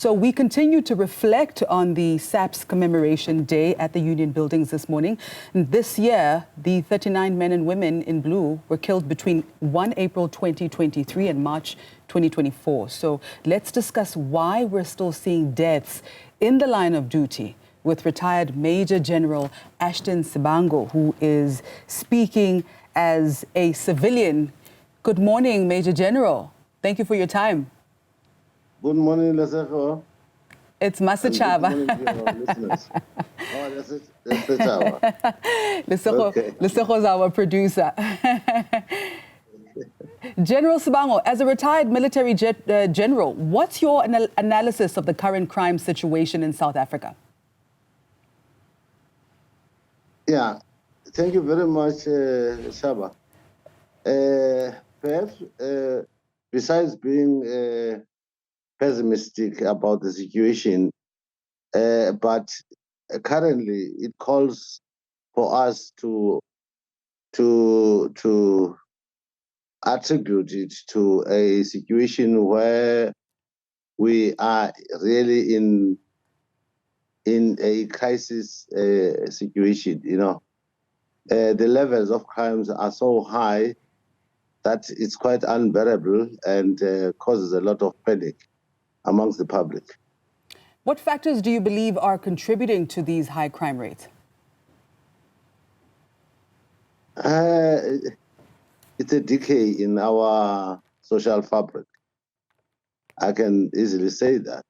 So we continue to reflect on the SAPS Commemoration Day at the Union Buildings this morning. This year, the 39 men and women in blue were killed between 1 April 2023 and March 2024. So let's discuss why we're still seeing deaths in the line of duty with retired Major-General Ashton Sibango, who is speaking as a civilian. Good morning, Major General. Thank you for your time. Good morning, Lesego. It's Masachaba. Good morning to your listeners. Oh, that's it. That's the Chaba. Okay. Lesego is our producer. General Sibango, as a retired military general, what's your analysis of the current crime situation in South Africa? Yeah, thank you very much, Shaba. Perhaps, besides being pessimistic about the situation, but currently it calls for us to attribute it to a situation where we are really in a crisis situation. You know, the levels of crimes are so high that it's quite unbearable and causes a lot of panic amongst the public. What factors do you believe are contributing to these high crime rates? It's a decay in our social fabric. I can easily say that.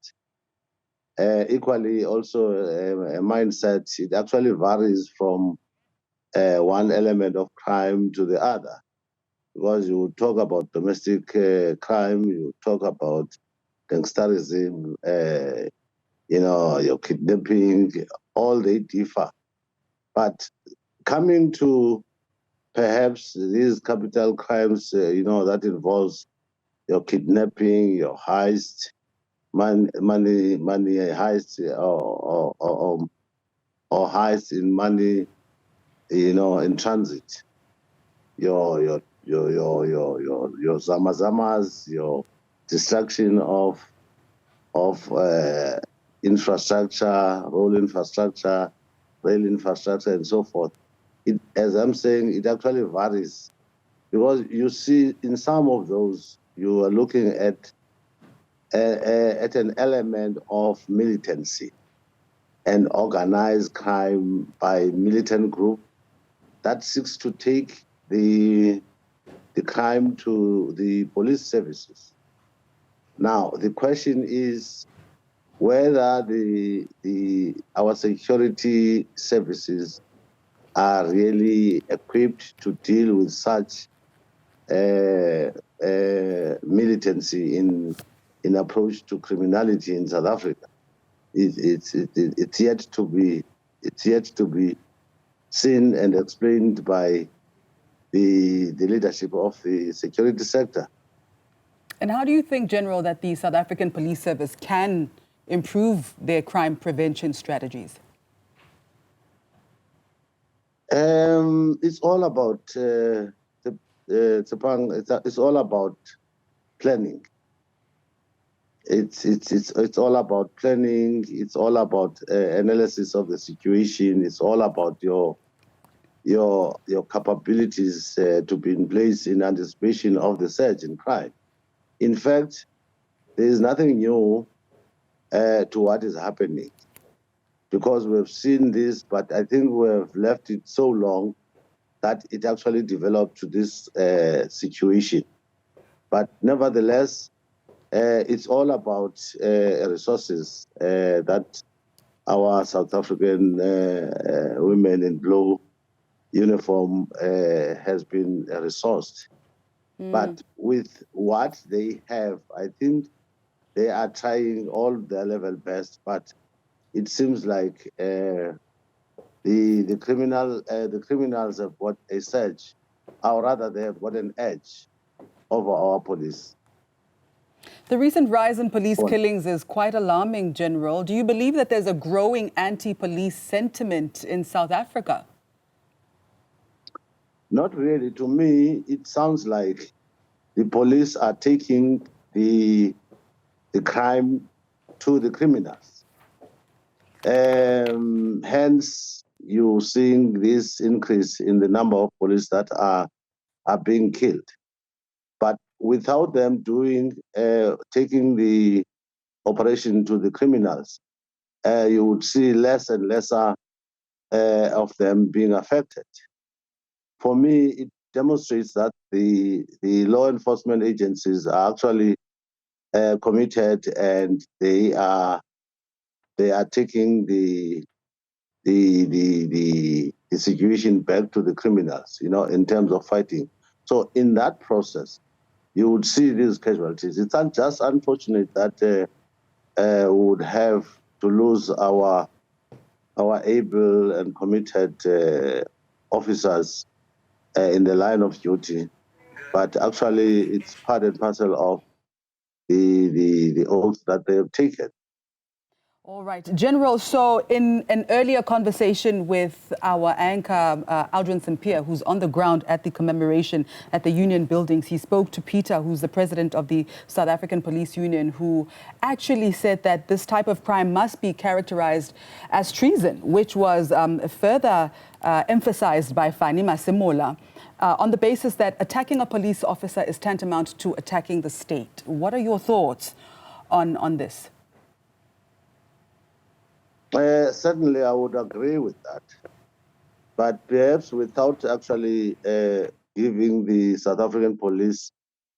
Equally, also a mindset, it actually varies from one element of crime to the other. Because you talk about domestic crime, you talk about gangsterism, your kidnapping, all they differ. But coming to perhaps these capital crimes, that involves your kidnapping, your heist, money heist, or heist in money, in transit. Your zamazamas, your destruction of infrastructure, road infrastructure, rail infrastructure, and so forth. As I'm saying, it actually varies, because you see in some of those you are looking at an element of militancy and organized crime by militant group that seeks to take the crime to the police services. Now, the question is whether our security services are really equipped to deal with such militancy in approach to criminality in South Africa. It's yet to be seen and explained by the leadership of the security sector. And how do you think, General, that the South African Police Service can improve their crime prevention strategies? It's all about it's all about planning. It's all about planning. It's all about analysis of the situation. It's all about your capabilities to be in place in anticipation of the surge in crime. In fact, there is nothing new to what is happening, because we've seen this, but I think we have left it so long that it actually developed to this situation. But nevertheless, it's all about resources that our South African women in blue uniform has been resourced. But with what they have, I think they are trying all their level best, but it seems like the criminals have got a surge, or rather they have got an edge over our police. The recent rise in police killings is quite alarming, General. Do you believe that there's a growing anti-police sentiment in South Africa? Not really. To me, it sounds like the police are taking the crime to the criminals. Hence, you're seeing this increase in the number of police that are being killed. But without them taking the operation to the criminals, you would see less and lesser of them being affected. For me, it demonstrates that the law enforcement agencies are actually committed, and they are taking the situation back to the criminals, in terms of fighting. So in that process, you would see these casualties. It's just unfortunate that we would have to lose our able and committed officers in the line of duty, but actually it's part and parcel of the oath that they have taken. All right, General, so in an earlier conversation with our anchor, Aldrin Sampear, who's on the ground at the commemoration at the Union buildings, he spoke to Peter, who's the president of the South African Police Union, who actually said that this type of crime must be characterized as treason, which was further emphasized by Fani Masemola on the basis that attacking a police officer is tantamount to attacking the state. What are your thoughts on this? Certainly, I would agree with that, but perhaps without actually giving the South African police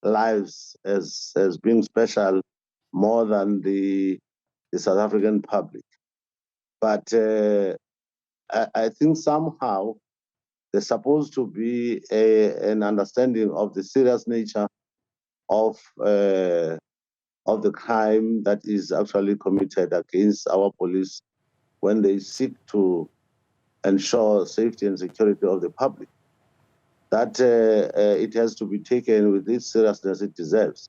lives as being special more than the South African public. But I think somehow there's supposed to be an understanding of the serious nature of the crime that is actually committed against our police when they seek to ensure safety and security of the public, that it has to be taken with this seriousness it deserves.